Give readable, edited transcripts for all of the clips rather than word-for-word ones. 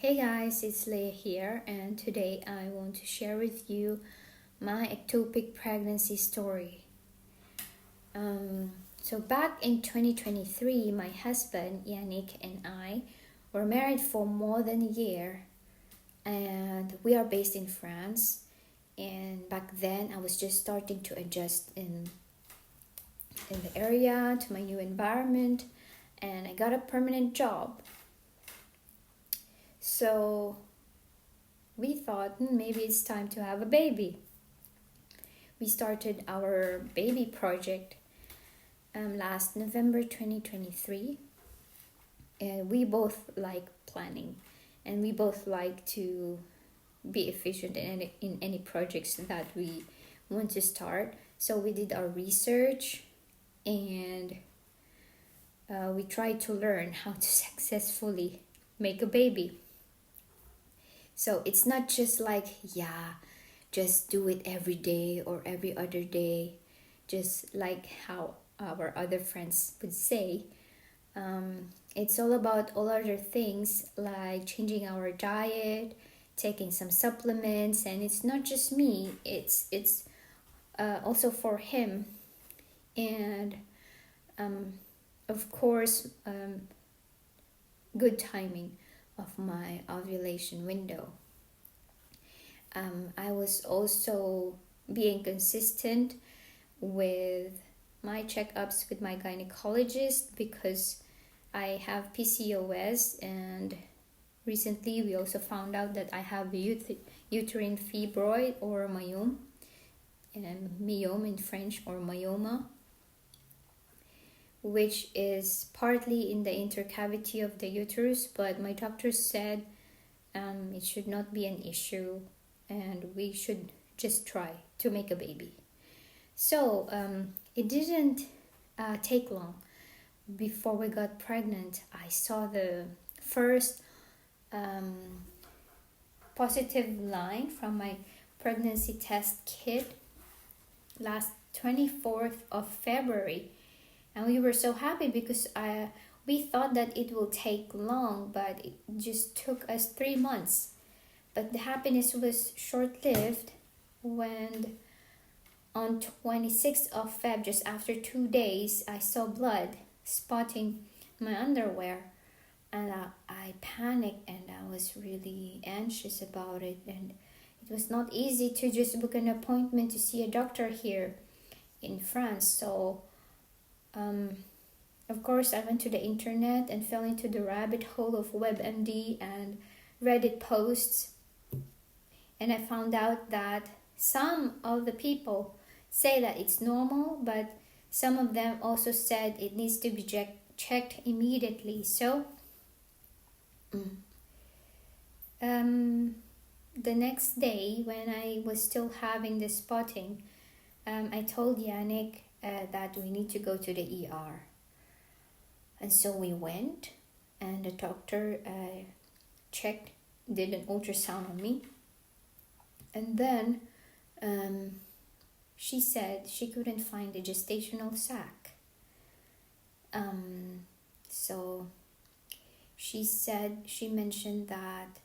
Hey guys, it's Leah here, and today I want to share with you my ectopic pregnancy story. So back in 2023, my husband Yannick and I were married for more than a year, and we are based in France. And back then, I was just starting to adjust in the area to my new environment, and I got a permanent job. So we thought maybe it's time to have a baby. We started our baby project last November 2023, and we both like planning, and we both like to be efficient in any projects that we want to start. So we did our research, and we tried to learn how to successfully make a baby. So it's not just like, just do it every day or every other day, just like how our other friends would say. It's all about all other things like changing our diet, taking some supplements, and it's not just me, it's also for him. And of course, good timing of my ovulation window. I was also being consistent with my checkups with my gynecologist because I have PCOS, and recently we also found out that I have uterine fibroid or myome, and myome in French, or myoma, which is partly in the intercavity of the uterus, but my doctor said it should not be an issue and we should just try to make a baby. So it didn't take long before we got pregnant. I saw the first positive line from my pregnancy test kit last 24th of February. And we were so happy because we thought that it will take long, but it just took us 3 months. But the happiness was short-lived when on 26th of Feb, just after 2 days, I saw blood spotting my underwear. And I panicked, and I was really anxious about it. And it was not easy to just book an appointment to see a doctor here in France. So of course, I went to the internet and fell into the rabbit hole of WebMD and Reddit posts. And I found out that some of the people say that it's normal, but some of them also said it needs to be checked immediately. So the next day, when I was still having the spotting, I told Yannick that we need to go to the ER. And so we went, and the doctor did an ultrasound on me. And then she said she couldn't find the gestational sac. So she mentioned that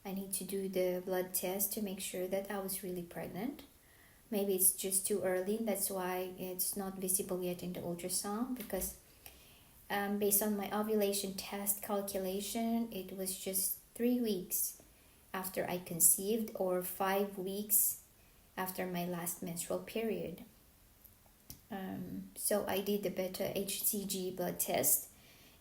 I need to do the blood test to make sure that I was really pregnant. Maybe it's just too early, that's why it's not visible yet in the ultrasound, because based on my ovulation test calculation, it was just 3 weeks after I conceived, or 5 weeks after my last menstrual period. So I did the beta HCG blood test,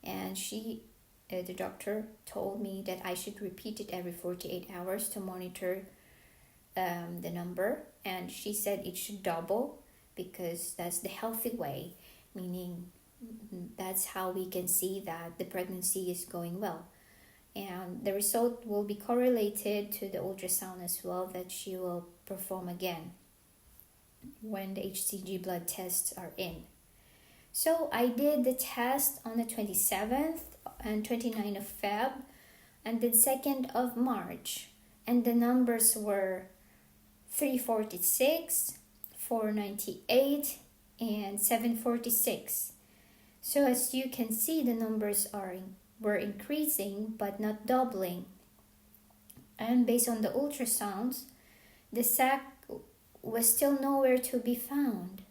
and the doctor told me that I should repeat it every 48 hours to monitor the number, and she said it should double because that's the healthy way, meaning that's how we can see that the pregnancy is going well. And the result will be correlated to the ultrasound as well that she will perform again when the HCG blood tests are in. So I did the test on the 27th and 29th of Feb and the 2nd of March, and the numbers were 346, 498, and 746. So as you can see, the numbers were increasing but not doubling. And based on the ultrasounds, the sac was still nowhere to be found.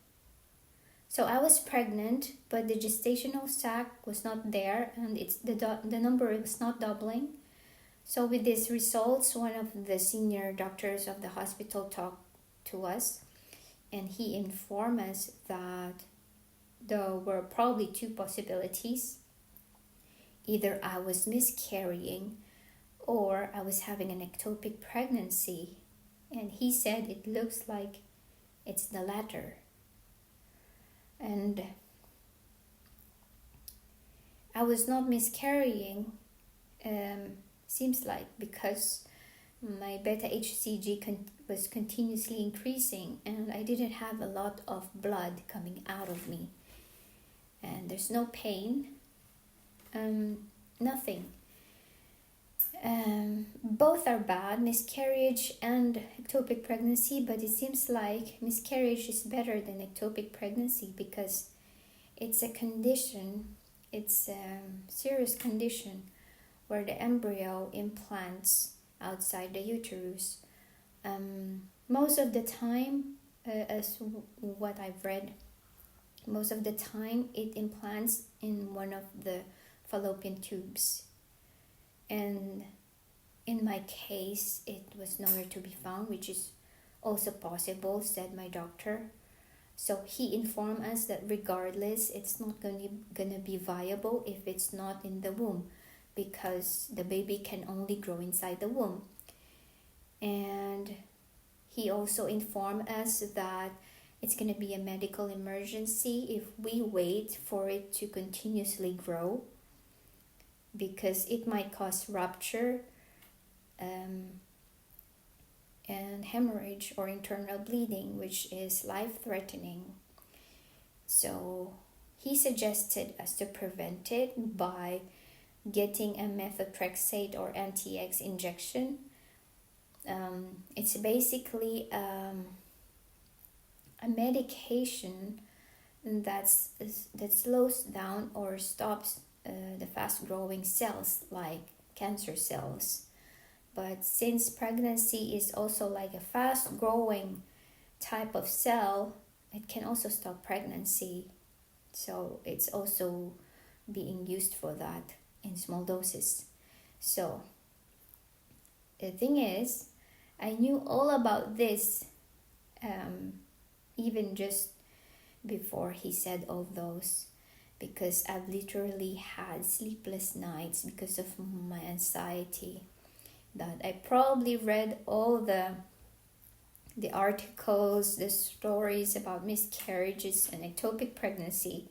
So I was pregnant, but the gestational sac was not there, and the number was not doubling. So with these results, one of the senior doctors of the hospital talked to us, and he informed us that there were probably two possibilities. Either I was miscarrying or I was having an ectopic pregnancy. And he said it looks like it's the latter. And I was not miscarrying, seems like, because my beta HCG was continuously increasing and I didn't have a lot of blood coming out of me. And there's no pain, nothing. Both are bad, miscarriage and ectopic pregnancy, but it seems like miscarriage is better than ectopic pregnancy because it's a condition, it's a serious condition where the embryo implants outside the uterus. Most of the time, as what I've read, most of the time it implants in one of the fallopian tubes. And in my case, it was nowhere to be found, which is also possible, said my doctor. So he informed us that regardless, it's not gonna be viable if it's not in the womb, because the baby can only grow inside the womb. And he also informed us that it's gonna be a medical emergency if we wait for it to continuously grow, because it might cause rupture and hemorrhage or internal bleeding, which is life-threatening. So he suggested us to prevent it by getting a methotrexate or anti-X injection. It's basically a medication that slows down or stops the fast-growing cells like cancer cells. But since pregnancy is also like a fast-growing type of cell, it can also stop pregnancy. So it's also being used for that in small doses. So the thing is, I knew all about this even just before he said all those, because I've literally had sleepless nights because of my anxiety. That I probably read all the articles, the stories about miscarriages and ectopic pregnancy,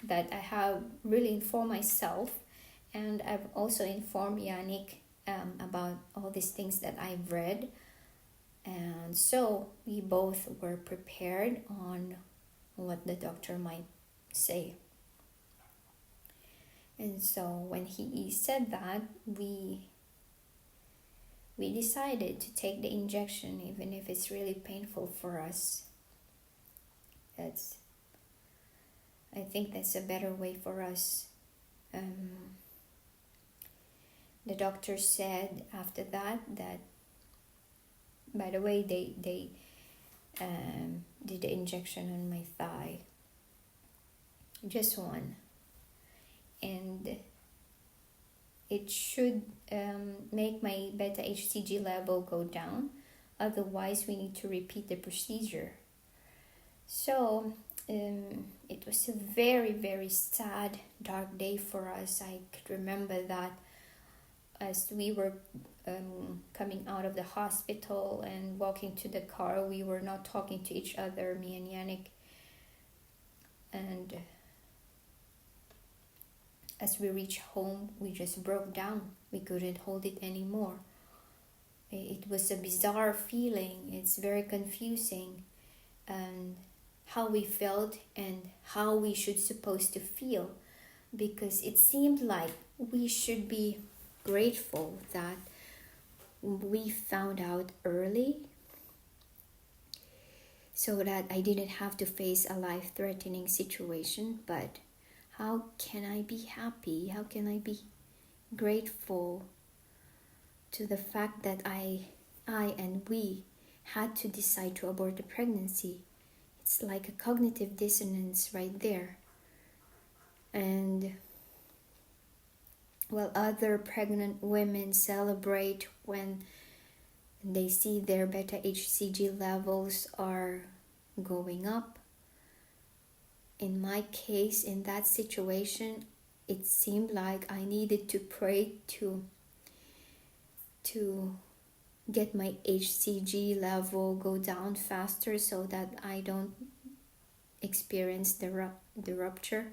that I have really informed myself, and I've also informed Yannick about all these things that I've read. And so we both were prepared on what the doctor might say. And so when he said that, we decided to take the injection, even if it's really painful for us. I think that's a better way for us. The doctor said after that, by the way, they did the injection on my thigh, just one, and it should make my beta HCG level go down. Otherwise, we need to repeat the procedure. So it was a very, very sad, dark day for us. I could remember that as we were coming out of the hospital and walking to the car, we were not talking to each other, me and Yannick. And as we reached home, we just broke down. We couldn't hold it anymore. It was a bizarre feeling. It's very confusing, and how we felt and how we should supposed to feel, because it seemed like we should be grateful that we found out early, so that I didn't have to face a life-threatening situation. But how can I be happy? How can I be grateful to the fact that I and we had to decide to abort the pregnancy. It's like a cognitive dissonance right there. And while other pregnant women celebrate when they see their beta HCG levels are going up, in my case, in that situation, it seemed like I needed to pray to get my HCG level go down faster so that I don't experience the rupture.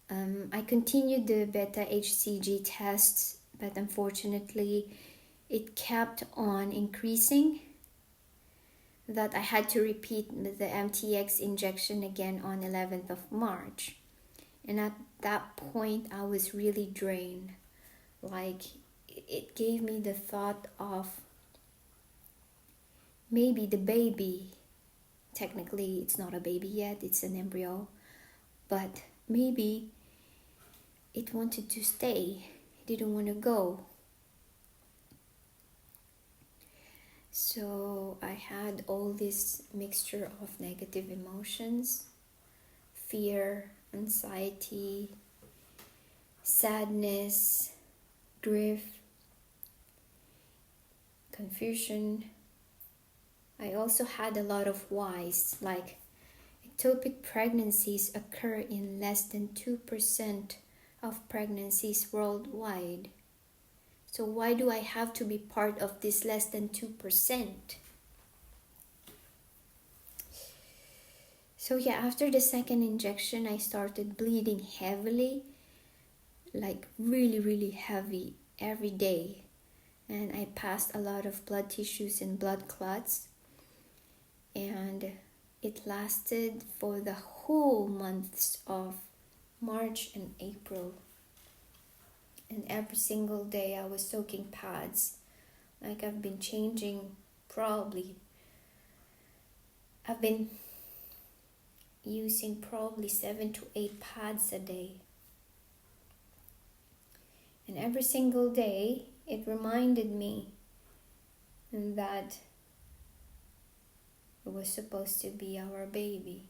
I continued the beta HCG tests, but unfortunately it kept on increasing, that I had to repeat the MTX injection again on 11th of March. And at that point I was really drained. Like, it gave me the thought of maybe the baby, technically it's not a baby yet, it's an embryo, but maybe it wanted to stay, it didn't want to go. So I had all this mixture of negative emotions, fear, anxiety, sadness, grief, confusion. I also had a lot of whys, like ectopic pregnancies occur in less than 2% of pregnancies worldwide. So why do I have to be part of this less than 2%? So yeah, after the second injection, I started bleeding heavily, like really heavy every day. And I passed a lot of blood tissues and blood clots. And it lasted for the whole months of March and April. And every single day I was soaking pads. Like, I've been using probably 7 to 8 pads a day. And every single day it reminded me that it was supposed to be our baby.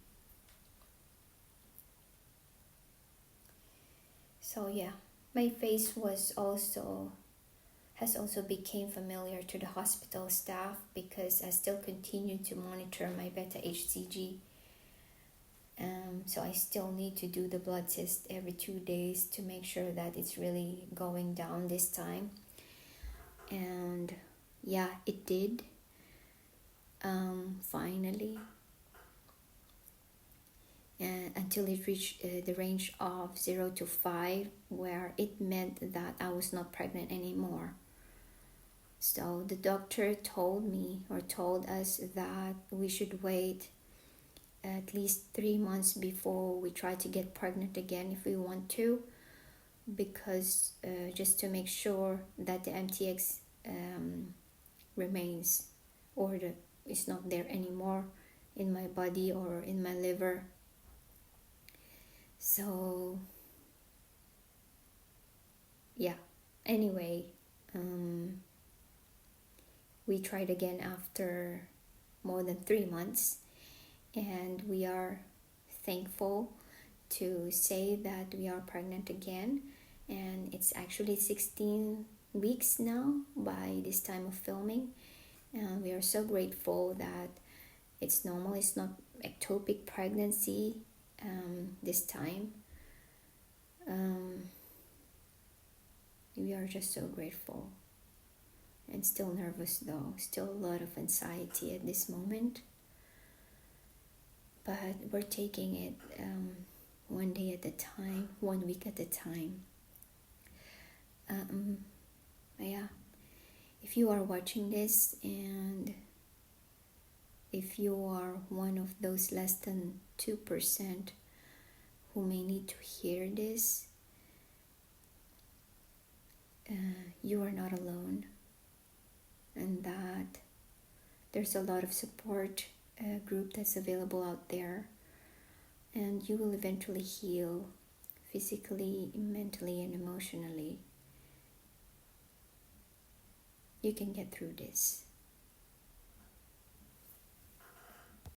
So yeah, my face has also became familiar to the hospital staff, because I still continue to monitor my beta HCG. So I still need to do the blood test every 2 days to make sure that it's really going down this time. And yeah, it did. Finally. Until it reached the range of 0 to 5, where it meant that I was not pregnant anymore. So the doctor told us that we should wait at least 3 months before we try to get pregnant again if we want to, because just to make sure that the MTX remains, or it's not there anymore in my body or in my liver. So yeah, anyway, we tried again after more than 3 months, and we are thankful to say that we are pregnant again, and it's actually 16 weeks now by this time of filming, and we are so grateful that it's normal, it's not ectopic pregnancy this time. We are just so grateful, and still nervous though, still a lot of anxiety at this moment, but we're taking it one day at a time, 1 week at a time. Yeah, if you are watching this, and if you are one of those less than 2% who may need to hear this, you are not alone, and that there's a lot of support group that's available out there, and you will eventually heal physically, mentally, and emotionally. You can get through this.